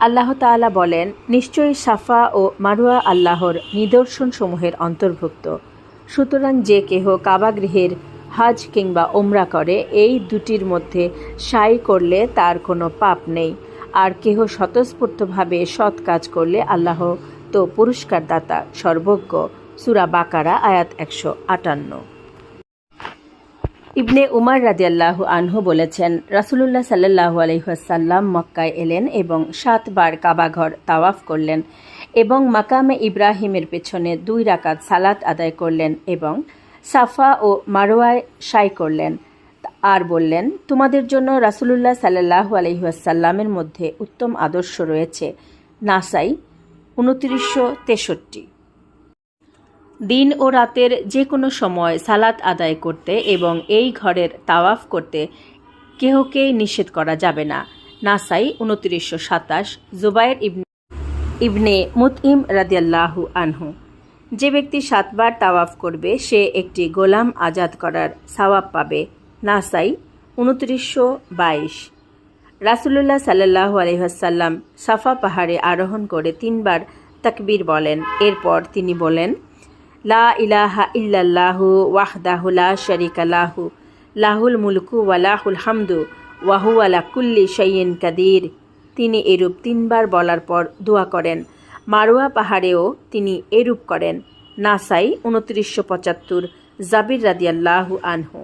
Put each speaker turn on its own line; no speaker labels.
আল্লাহ তাআলা বলেন, নিশ্চয়ই সাফা ও মারওয়া আল্লাহর নিদর্শনসমূহের অন্তর্ভুক্ত। সুতরাং যে কেহ কাবাগৃহের হজ কিংবা ওমরা করে, এই দুটির মধ্যে সাই করলে তার কোনো পাপ নেই। আর কেহ স্বতঃস্ফূর্তভাবে সৎ কাজ করলে আল্লাহ তো পুরস্কারদাতা, সর্বজ্ঞ। সূরা বাকারা আয়াত 158। ইবনে উমর রাদিয়াল্লাহু আনহু বলেছেন, রাসূলুল্লাহ সাল্লাল্লাহু আলাইহি ওয়াসাল্লাম মক্কায় এলেন এবং 7 বার কাবাঘর তাওয়াফ করলেন এবং মাকামে ইব্রাহিমের পেছনে 2 রাকাত সালাত আদায় করলেন এবং সাফা ও মারওয়ায় সাই করলেন। আর বললেন, তোমাদের জন্য রাসূলুল্লাহ সাল্লাল্লাহু আলাইহি ওয়াসাল্লামের মধ্যে উত্তম আদর্শ রয়েছে। নাসাই 2963। দিন ও রাতের যে কোনো সময় সালাত আদায় করতে এবং এই ঘরের তাওয়াফ করতে কেহকেই নিষেধ করা যাবে না। নাসাই 2927। জুবাইর ইবনে মুতইম রাদিয়াল্লাহু আনহু। যে ব্যক্তি 7 বার তাওয়াফ করবে সে একটি গোলাম আজাদ করার সওয়াব পাবে। নাসাই 2922। রাসূলুল্লাহ সাল্লাল্লাহু আলাইহি ওয়াসাল্লাম সাফা পাহাড়ে আরোহণ করে 3 বার তাকবীর বলেন। এরপর তিনি বলেন, লা ইলাহা ইল্লাল্লাহু ওয়াহদাহু লা শারীকা লাহু লাহুল মুলকু ওয়া লাহুল হামদু ওয়া হুয়া আলা কুল্লি শাইইন কাদির। তিনি এরূপ 3 বার বলার পর দোয়া করেন। মারওয়া পাহাড়েও তিনি এরূপ করেন। নাসাই 2975। জাবির রাদিয়াল্লাহু আনহু।